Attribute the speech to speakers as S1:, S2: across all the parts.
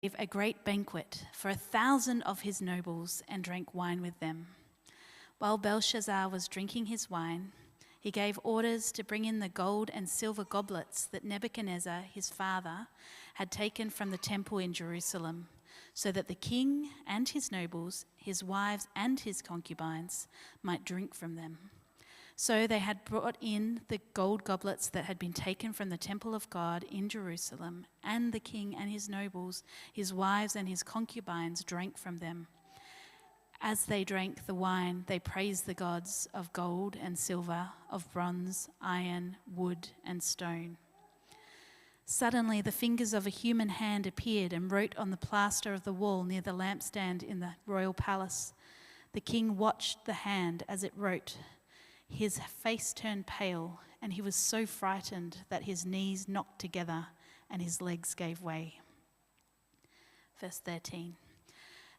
S1: gave a great banquet for 1,000 of his nobles and drank wine with them. While Belshazzar was drinking his wine, he gave orders to bring in the gold and silver goblets that Nebuchadnezzar, his father, had taken from the temple in Jerusalem, so that the king and his nobles, his wives and his concubines, might drink from them. So they had brought in the gold goblets that had been taken from the temple of God in Jerusalem, and the king and his nobles, his wives and his concubines drank from them. As they drank the wine, they praised the gods of gold and silver, of bronze, iron, wood, and stone. Suddenly the fingers of a human hand appeared and wrote on the plaster of the wall near the lampstand in the royal palace. The king watched the hand as it wrote. His face turned pale, and he was so frightened that his knees knocked together and his legs gave way. Verse 13.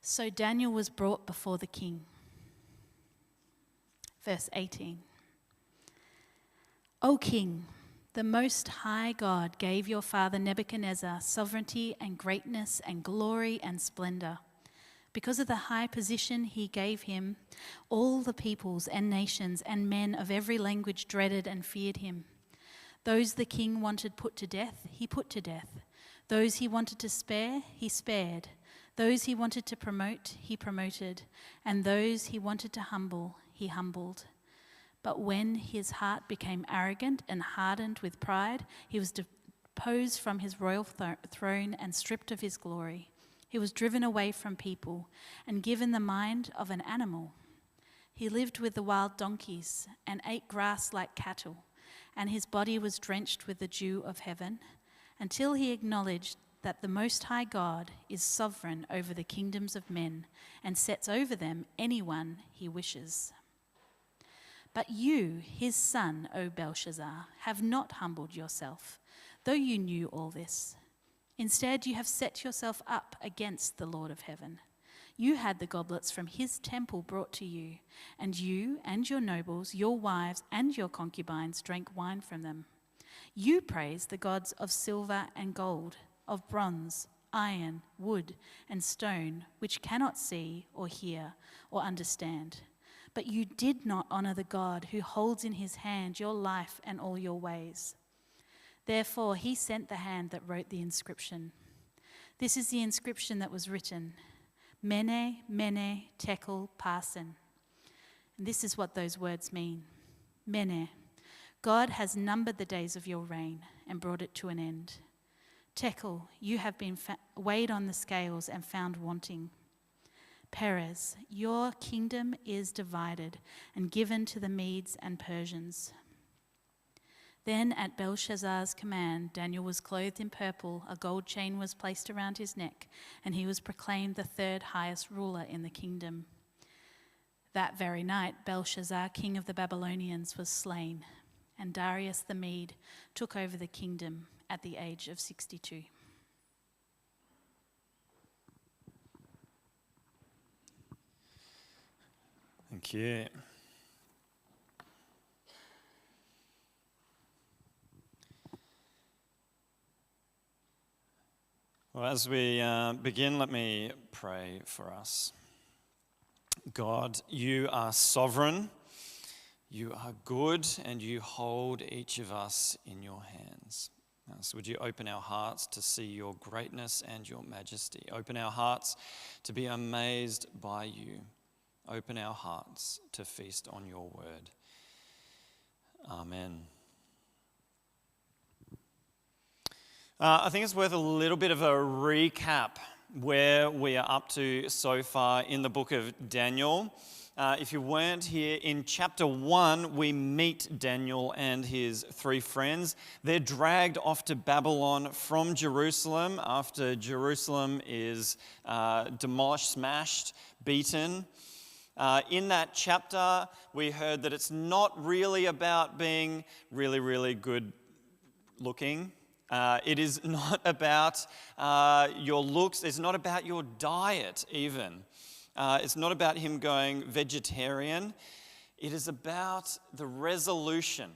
S1: So Daniel was brought before the king. Verse 18. O king, the Most High God gave your father Nebuchadnezzar sovereignty and greatness and glory and splendor. Because of the high position he gave him, all the peoples and nations and men of every language dreaded and feared him. Those the king wanted put to death, he put to death. Those he wanted to spare, he spared. Those he wanted to promote, he promoted. And those he wanted to humble, he humbled. But when his heart became arrogant and hardened with pride, he was deposed from his royal throne and stripped of his glory. He was driven away from people and given the mind of an animal. He lived with the wild donkeys and ate grass like cattle, and his body was drenched with the dew of heaven, until he acknowledged that the Most High God is sovereign over the kingdoms of men and sets over them anyone he wishes. But you, his son, O Belshazzar, have not humbled yourself, though you knew all this. Instead, you have set yourself up against the Lord of heaven. You had the goblets from his temple brought to you, and you and your nobles, your wives and your concubines drank wine from them. You praised the gods of silver and gold, of bronze, iron, wood, and stone, which cannot see or hear or understand. But you did not honor the God who holds in his hand your life and all your ways. Therefore, he sent the hand that wrote the inscription. This is the inscription that was written, Mene, Mene, Tekel, Parsin. And this is what those words mean. Mene, God has numbered the days of your reign and brought it to an end. Tekel, you have been weighed on the scales and found wanting. Perez, your kingdom is divided and given to the Medes and Persians. Then at Belshazzar's command, Daniel was clothed in purple, a gold chain was placed around his neck, and he was proclaimed the third highest ruler in the kingdom. That very night, Belshazzar, king of the Babylonians, was slain, and Darius the Mede took over the kingdom at the age of 62.
S2: Thank you. Well, as we begin, let me pray for us. God, you are sovereign, you are good, and you hold each of us in your hands. So would you open our hearts to see your greatness and your majesty? Open our hearts to be amazed by you. Open our hearts to feast on your word. Amen. I think it's worth a little bit of a recap where we are up to so far in the book of Daniel. If you weren't here, in chapter 1, we meet Daniel and his three friends. They're dragged off to Babylon from Jerusalem after Jerusalem is demolished, smashed, beaten. In that chapter, we heard that it's not really about being really, really good looking. It is not about your looks. It's not about your diet even. It's not about him going vegetarian. It is about the resolution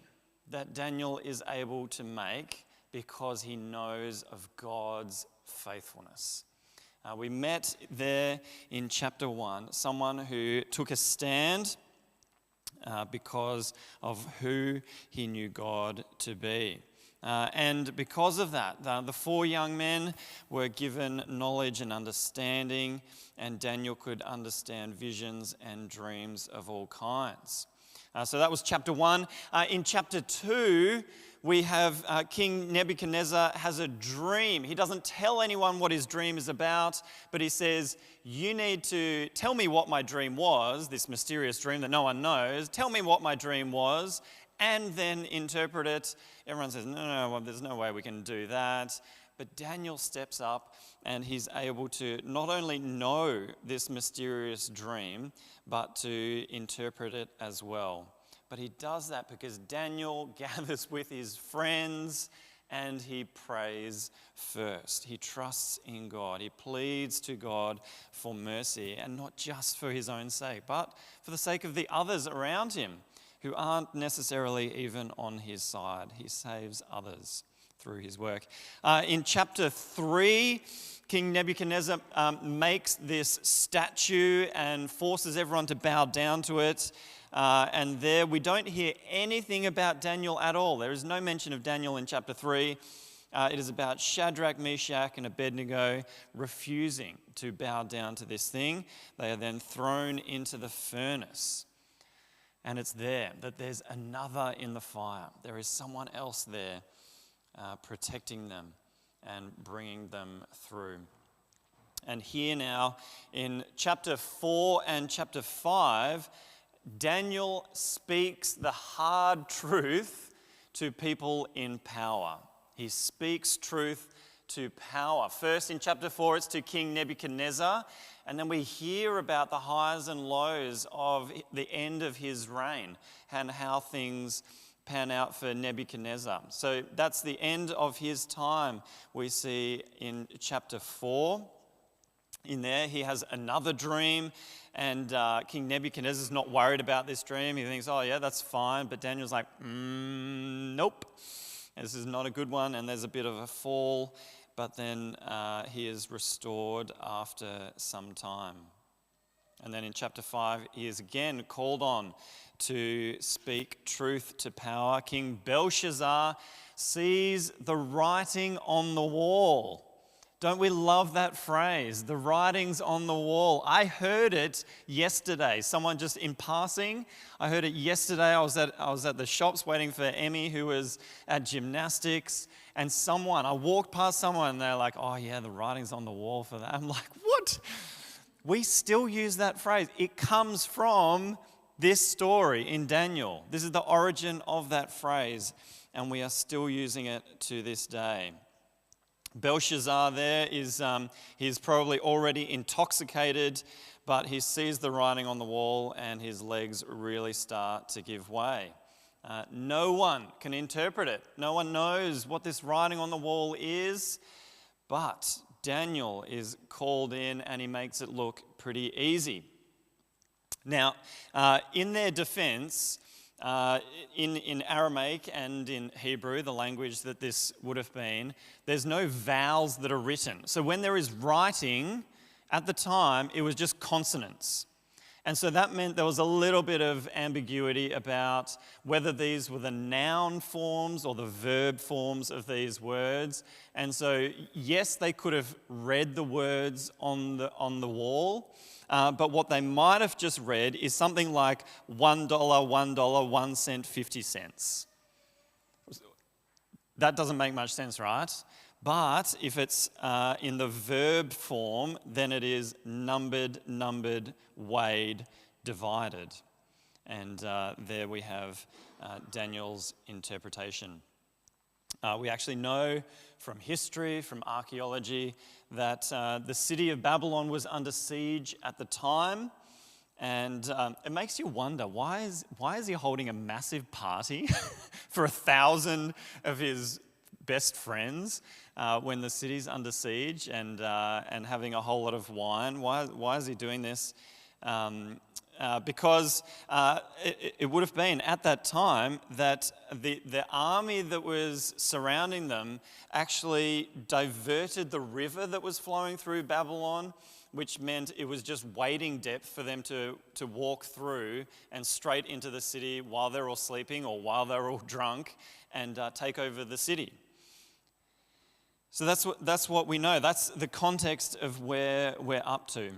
S2: that Daniel is able to make because he knows of God's faithfulness. We met there in chapter 1, someone who took a stand because of who he knew God to be. And because of that, the 4 young men were given knowledge and understanding, and Daniel could understand visions and dreams of all kinds. So that was chapter 1. In chapter 2, we have King Nebuchadnezzar has a dream. He doesn't tell anyone what his dream is about, but he says, you need to tell me what my dream was, this mysterious dream that no one knows. Tell me what my dream was, and then interpret it. Everyone says, no, well, there's no way we can do that. But Daniel steps up, and he's able to not only know this mysterious dream, but to interpret it as well. But he does that because Daniel gathers with his friends and he prays first. He trusts in God. He pleads to God for mercy, and not just for his own sake, but for the sake of the others around him who aren't necessarily even on his side. He saves others through his work. In chapter 3, King Nebuchadnezzar makes this statue and forces everyone to bow down to it. And there we don't hear anything about Daniel at all. There is no mention of Daniel in chapter 3. It is about Shadrach, Meshach, and Abednego refusing to bow down to this thing. They are then thrown into the furnace. And it's there that there's another in the fire. There is someone else there protecting them and bringing them through. And here now in chapter 4 and chapter 5, Daniel speaks the hard truth to people in power. He speaks truth to power. First in chapter 4, it's to King Nebuchadnezzar, and then we hear about the highs and lows of the end of his reign and how things pan out for Nebuchadnezzar. So that's the end of his time we see in chapter 4. In there, he has another dream, and King Nebuchadnezzar's not worried about this dream. He thinks, oh yeah, that's fine. But Daniel's like, nope, this is not a good one, and there's a bit of a fall. But then he is restored after some time. And then in chapter 5, he is again called on to speak truth to power. King Belshazzar sees the writing on the wall. Don't we love that phrase? The writing's on the wall. I heard it yesterday. Someone just in passing. I heard it yesterday. I was at the shops waiting for Emmy, who was at gymnastics. And I walked past someone and they're like, oh yeah, the writing's on the wall for that. I'm like, what? We still use that phrase. It comes from this story in Daniel. This is the origin of that phrase, and we are still using it to this day. Belshazzar there he's probably already intoxicated, but he sees the writing on the wall and his legs really start to give way. No one can interpret it. No one knows what this writing on the wall is, but Daniel is called in and he makes it look pretty easy. Now, in their defense, in Aramaic and in Hebrew, the language that this would have been, there's no vowels that are written. So when there is writing, at the time, it was just consonants. And so that meant there was a little bit of ambiguity about whether these were the noun forms or the verb forms of these words. And so, yes, they could have read the words on the wall, but what they might have just read is something like $1, $1, 1 cent, 50 cents. That doesn't make much sense, right? But if it's in the verb form, then it is numbered, weighed, divided. And there we have Daniel's interpretation. We actually know from history, from archaeology, that the city of Babylon was under siege at the time. And it makes you wonder, why is he holding a massive party for 1,000 of his best friends when the city's under siege and having a whole lot of wine? Why is he doing this? Because it would have been at that time that the army that was surrounding them actually diverted the river that was flowing through Babylon, which meant it was just wading depth for them to walk through and straight into the city while they're all sleeping or while they're all drunk and take over the city. So that's what we know. That's the context of where we're up to.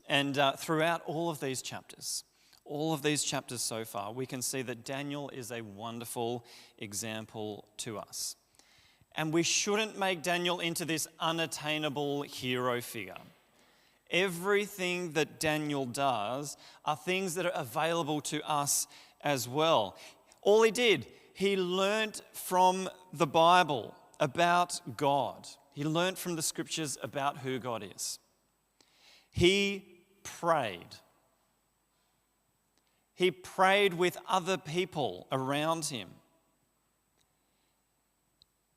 S2: And throughout all of these chapters so far, we can see that Daniel is a wonderful example to us. And we shouldn't make Daniel into this unattainable hero figure. Everything that Daniel does are things that are available to us as well. All he did, he learnt from the Bible about God. He learnt from the scriptures about who God is. He prayed. He prayed with other people around him.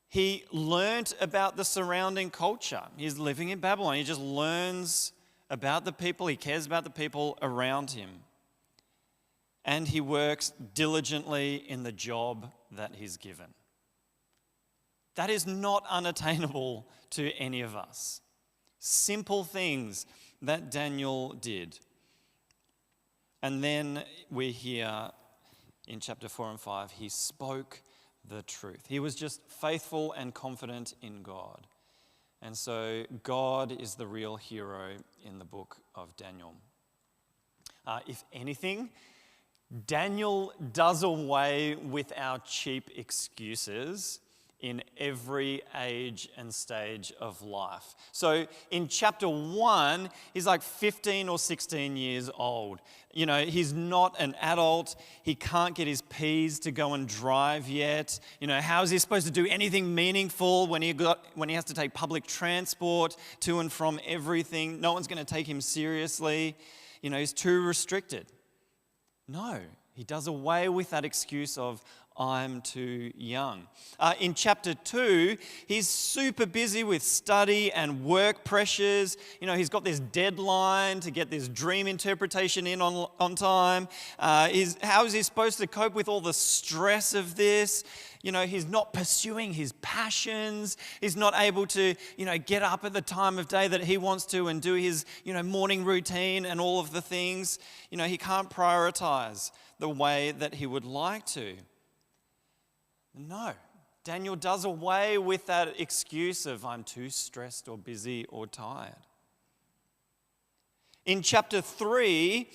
S2: He learnt about the surrounding culture. He's living in Babylon. He just learns about the people. He cares about the people around him. And he works diligently in the job that he's given. That is not unattainable to any of us. Simple things that Daniel did. And then we hear in chapter 4 and 5, he spoke the truth. He was just faithful and confident in God. And so God is the real hero in the book of Daniel. If anything, Daniel does away with our cheap excuses in every age and stage of life. So in chapter 1, he's like 15 or 16 years old. You know, he's not an adult. He can't get his P's to go and drive yet. You know, how is he supposed to do anything meaningful when he has to take public transport to and from everything? No one's going to take him seriously. You know, he's too restricted. No, he does away with that excuse of, I'm too young. In chapter 2, he's super busy with study and work pressures. You know, he's got this deadline to get this dream interpretation in on time. How is he supposed to cope with all the stress of this? You know, he's not pursuing his passions. He's not able to, get up at the time of day that he wants to and do his, morning routine and all of the things. He can't prioritize the way that he would like to. No, Daniel does away with that excuse of I'm too stressed or busy or tired. In chapter 3,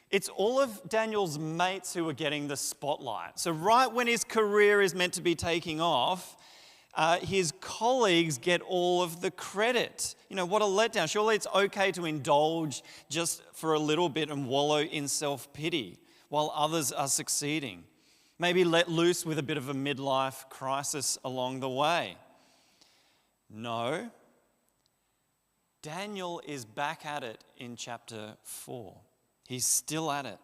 S2: it's all of Daniel's mates who are getting the spotlight. So right when his career is meant to be taking off, his colleagues get all of the credit. What a letdown. Surely it's okay to indulge just for a little bit and wallow in self-pity while others are succeeding. Maybe let loose with a bit of a midlife crisis along the way. No. Daniel is back at it in chapter 4. He's still at it.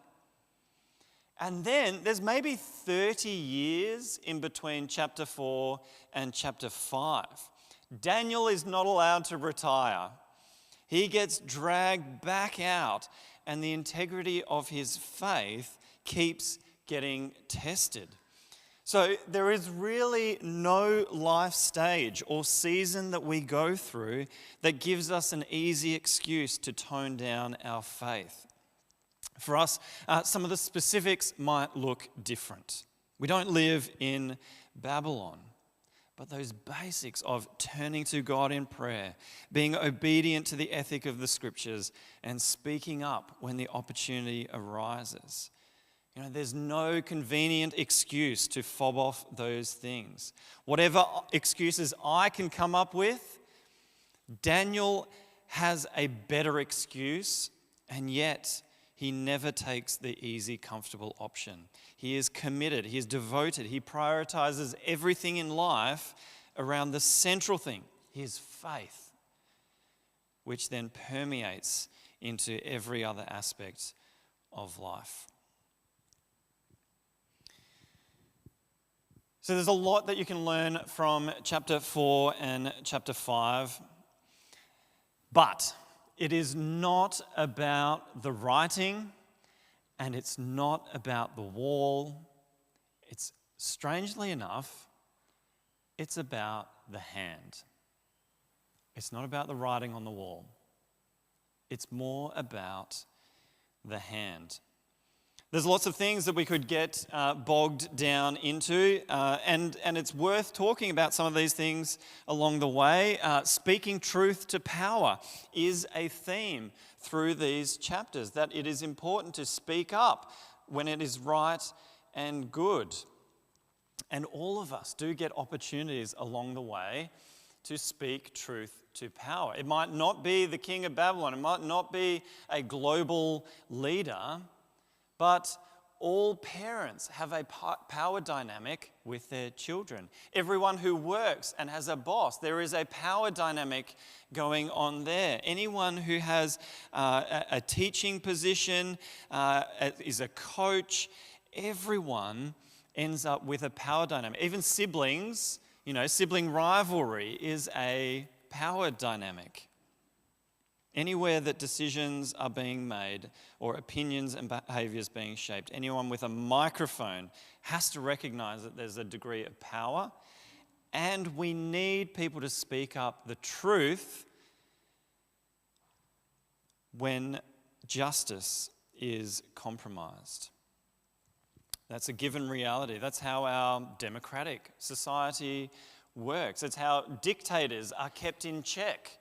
S2: And then there's maybe 30 years in between chapter 4 and chapter 5. Daniel is not allowed to retire. He gets dragged back out, and the integrity of his faith keeps getting tested. So there is really no life stage or season that we go through that gives us an easy excuse to tone down our faith. For us, some of the specifics might look different. We don't live in Babylon, but those basics of turning to God in prayer, being obedient to the ethic of the scriptures, and speaking up when the opportunity arises. There's no convenient excuse to fob off those things. Whatever excuses I can come up with, Daniel has a better excuse, and yet he never takes the easy, comfortable option. He is committed, he is devoted, he prioritizes everything in life around the central thing, his faith, which then permeates into every other aspect of life. So there's a lot that you can learn from chapter 4 and chapter 5. But it is not about the writing, and it's not about the wall. It's, strangely enough, it's about the hand. It's not about the writing on the wall. It's more about the hand. There's lots of things that we could get bogged down into, and it's worth talking about some of these things along the way. Speaking truth to power is a theme through these chapters, that it is important to speak up when it is right and good. And all of us do get opportunities along the way to speak truth to power. It might not be the king of Babylon, it might not be a global leader, but all parents have a power dynamic with their children. Everyone who works and has a boss, there is a power dynamic going on there. Anyone who has a teaching position, is a coach, everyone ends up with a power dynamic. Even siblings, sibling rivalry is a power dynamic. Anywhere that decisions are being made or opinions and behaviours being shaped, anyone with a microphone has to recognise that there's a degree of power, and we need people to speak up the truth when justice is compromised. That's a given reality. That's how our democratic society works. It's how dictators are kept in check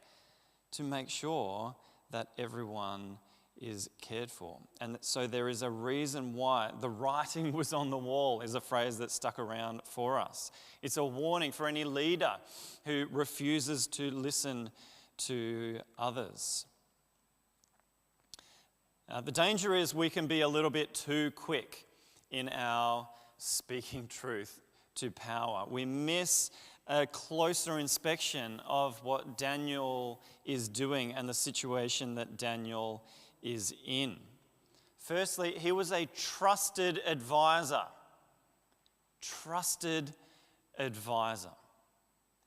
S2: to make sure that everyone is cared for. And so there is a reason why the writing was on the wall is a phrase that stuck around for us. It's a warning for any leader who refuses to listen to others. The danger is we can be a little bit too quick in our speaking truth to power. We miss a closer inspection of what Daniel is doing and the situation that Daniel is in. Firstly, he was a trusted advisor. Trusted advisor.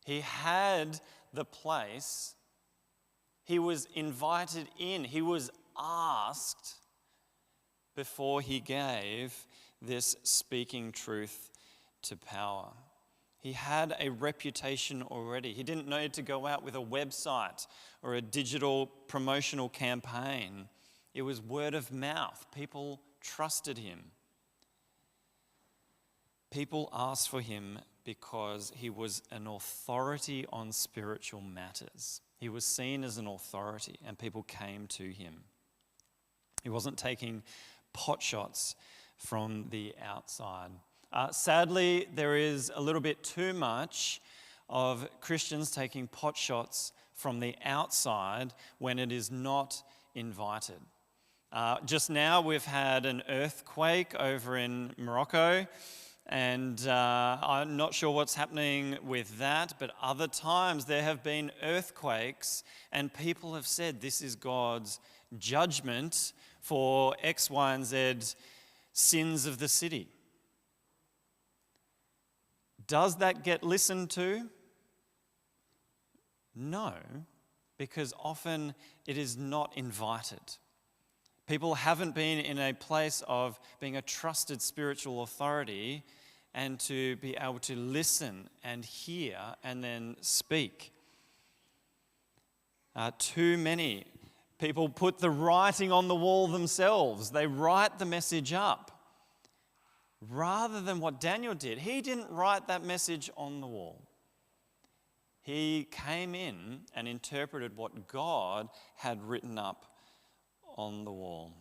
S2: He had the place. He was invited in. He was asked before he gave this speaking truth to power. He had a reputation already. He didn't need to go out with a website or a digital promotional campaign. It was word of mouth. People trusted him. People asked for him because he was an authority on spiritual matters. He was seen as an authority, and people came to him. He wasn't taking potshots from the outside. Sadly, there is a little bit too much of Christians taking potshots from the outside when it is not invited. Just now we've had an earthquake over in Morocco, and I'm not sure what's happening with that, but other times there have been earthquakes and people have said this is God's judgment for X, Y, and Z sins of the city. Does that get listened to? No, because often it is not invited. People haven't been in a place of being a trusted spiritual authority and to be able to listen and hear and then speak. Too many people put the writing on the wall themselves. They write the message up. Rather than what Daniel did, he didn't write that message on the wall. He came in and interpreted what God had written up on the wall.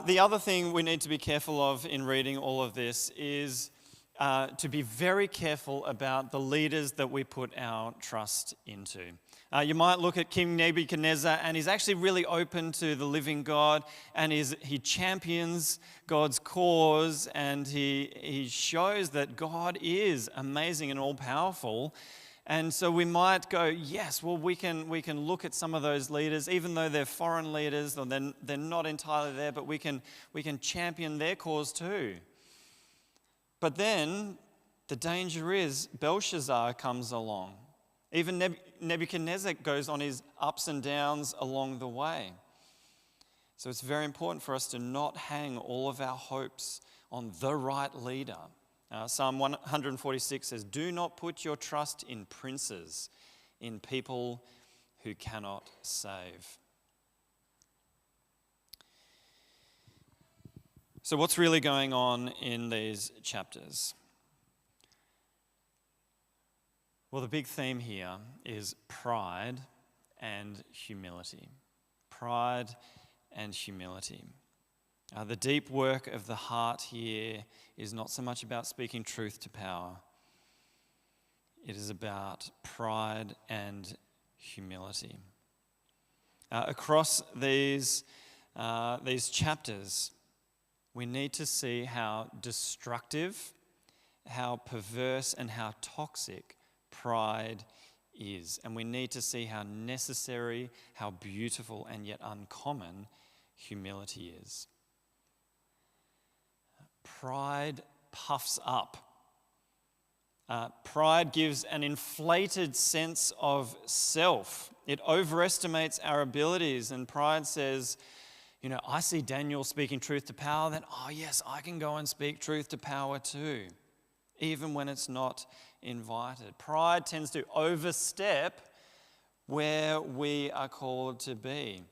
S2: The other thing we need to be careful of in reading all of this is to be very careful about the leaders that we put our trust into. You might look at King Nebuchadnezzar, and he's actually really open to the living God, and he champions God's cause, and he shows that God is amazing and all-powerful. And so we might go, yes, well, we can look at some of those leaders, even though they're foreign leaders, or they're not entirely there, but we can champion their cause too. But then the danger is Belshazzar comes along. Even Nebuchadnezzar goes on his ups and downs along the way. So it's very important for us to not hang all of our hopes on the right leader. Psalm 146 says, "Do not put your trust in princes, in people who cannot save." So what's really going on in these chapters? Well, the big theme here is pride and humility. Pride and humility. The deep work of the heart here is not so much about speaking truth to power. It is about pride and humility. Across these chapters, we need to see how destructive, how perverse, and how toxic pride is. And we need to see how necessary, how beautiful, and yet uncommon humility is. Pride puffs up. Pride gives an inflated sense of self. It overestimates our abilities, and pride says, I see Daniel speaking truth to power, then, yes, I can go and speak truth to power too, even when it's not invited. Pride tends to overstep where we are called to be.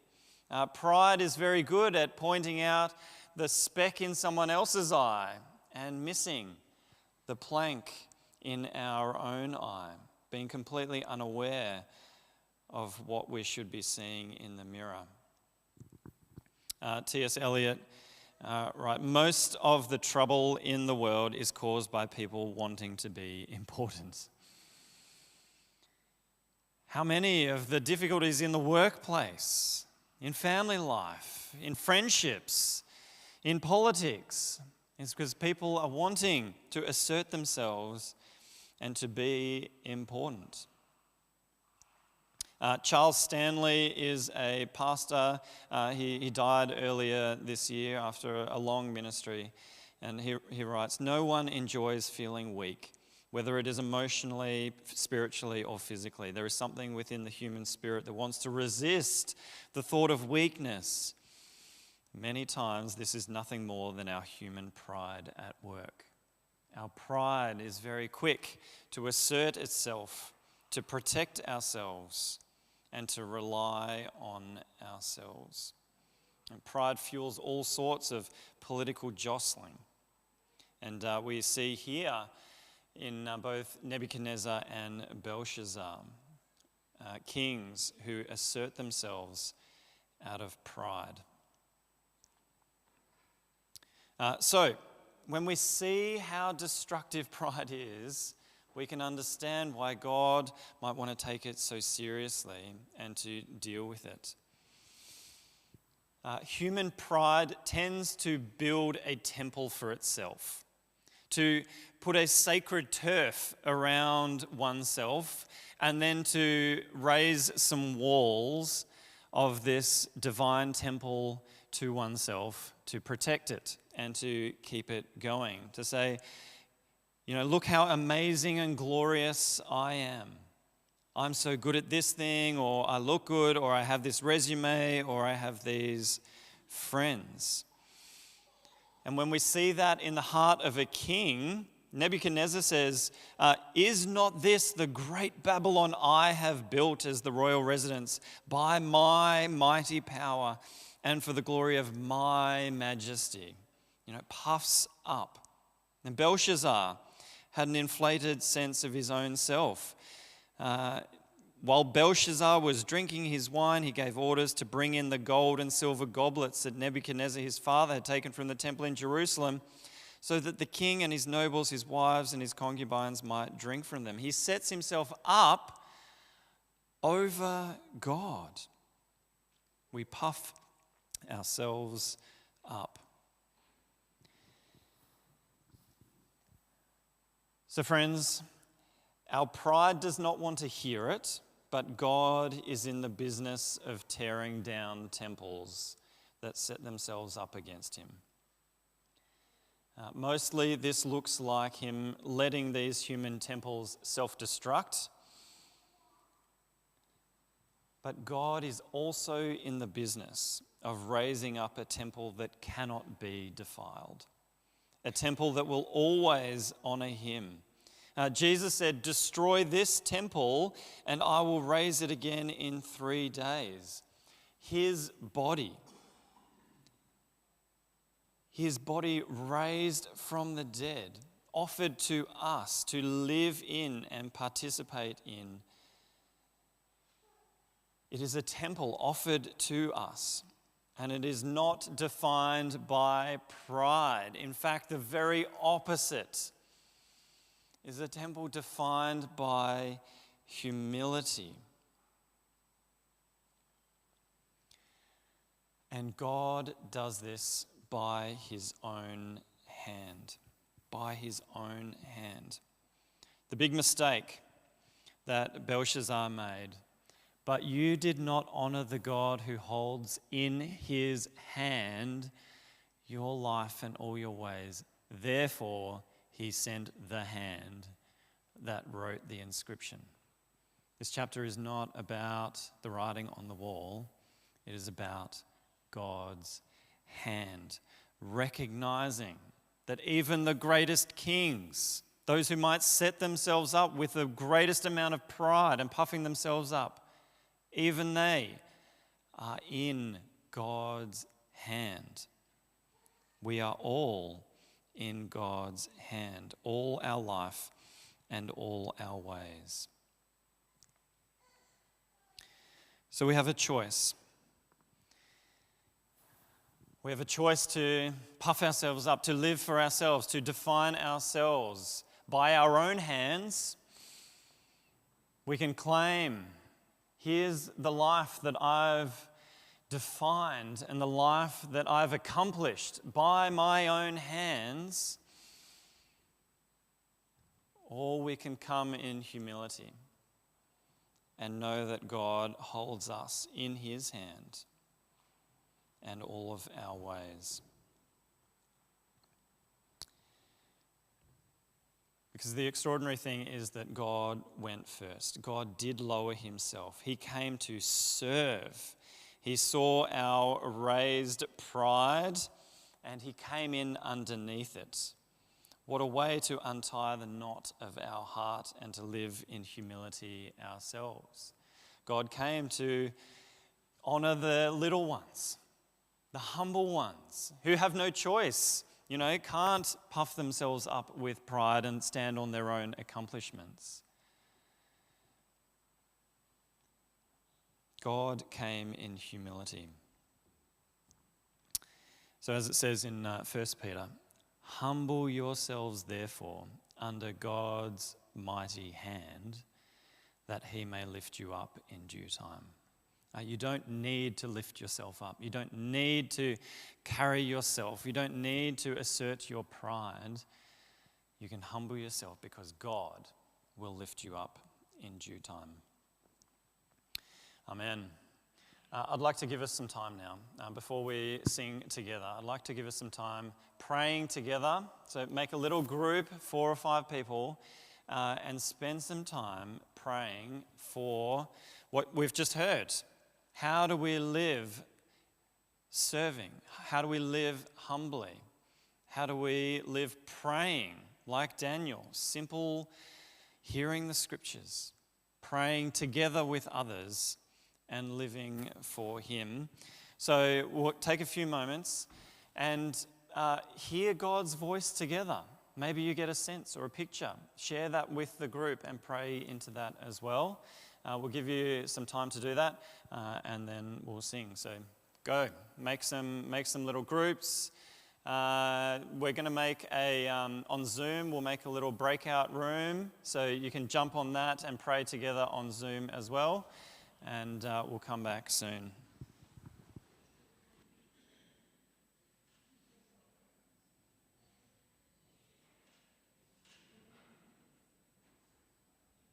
S2: Pride is very good at pointing out the speck in someone else's eye and missing the plank in our own eye, being completely unaware of what we should be seeing in the mirror. T.S. Eliot, most of the trouble in the world is caused by people wanting to be important. How many of the difficulties in the workplace, in family life, in friendships, in politics, is because people are wanting to assert themselves and to be important. Charles Stanley is a pastor. He died earlier this year after a long ministry. And he writes, "No one enjoys feeling weak, whether it is emotionally, spiritually, or physically. There is something within the human spirit that wants to resist the thought of weakness. Many times this is nothing more than our human pride at work." Our pride is very quick to assert itself, to protect ourselves, and to rely on ourselves. And pride fuels all sorts of political jostling. And we see here in both Nebuchadnezzar and Belshazzar, kings who assert themselves out of pride. So, when we see how destructive pride is, we can understand why God might want to take it so seriously and to deal with it. Human pride tends to build a temple for itself, to put a sacred turf around oneself, and then to raise some walls of this divine temple to oneself to protect it and to keep it going, to say, look how amazing and glorious I am. I'm so good at this thing, or I look good, or I have this resume, or I have these friends. And when we see that in the heart of a king, Nebuchadnezzar says, "Is not this the great Babylon I have built as the royal residence by my mighty power and for the glory of my majesty?" Puffs up. And Belshazzar had an inflated sense of his own self. While Belshazzar was drinking his wine, he gave orders to bring in the gold and silver goblets that Nebuchadnezzar, his father, had taken from the temple in Jerusalem, so that the king and his nobles, his wives, and his concubines might drink from them. He sets himself up over God. We puff ourselves up. So friends, our pride does not want to hear it, but God is in the business of tearing down temples that set themselves up against him. Mostly this looks like him letting these human temples self-destruct But God is also in the business of raising up a temple that cannot be defiled, a temple that will always honor him. Jesus said, "Destroy this temple and I will raise it again in 3 days." His body raised from the dead, offered to us to live in and participate in. It is a temple offered to us, and it is not defined by pride. In fact, the very opposite is a temple defined by humility. And God does this by his own hand. By his own hand. The big mistake that Belshazzar made: "But you did not honor the God who holds in his hand your life and all your ways. Therefore, he sent the hand that wrote the inscription." This chapter is not about the writing on the wall. It is about God's hand, recognizing that even the greatest kings, those who might set themselves up with the greatest amount of pride and puffing themselves up, even they are in God's hand. We are all in God's hand, all our life and all our ways. So we have a choice. We have a choice to puff ourselves up, to live for ourselves, to define ourselves by our own hands. We can claim, "Here's the life that I've defined and the life that I've accomplished by my own hands." Or we can come in humility and know that God holds us in his hand and all of our ways. Because the extraordinary thing is that God went first. God did lower himself. He came to serve. He saw our raised pride and he came in underneath it. What a way to untie the knot of our heart and to live in humility ourselves. God came to honor the little ones, the humble ones who have no choice, can't puff themselves up with pride and stand on their own accomplishments. God came in humility. So as it says in 1 Peter, "Humble yourselves therefore under God's mighty hand, that he may lift you up in due time." You don't need to lift yourself up. You don't need to carry yourself. You don't need to assert your pride. You can humble yourself because God will lift you up in due time. Amen. I'd like to give us some time now, before we sing together. I'd like to give us some time praying together. So make a little group, 4 or 5 people, and spend some time praying for what we've just heard. How do we live serving? How do we live humbly? How do we live praying like Daniel? Simple, hearing the scriptures, praying together with others, and living for him. So we'll take a few moments and hear God's voice together. Maybe you get a sense or a picture. Share that with the group and pray into that as well. We'll give you some time to do that, and then we'll sing. So go, make some little groups. We're going to make on Zoom, we'll make a little breakout room, so you can jump on that and pray together on Zoom as well, and we'll come back soon.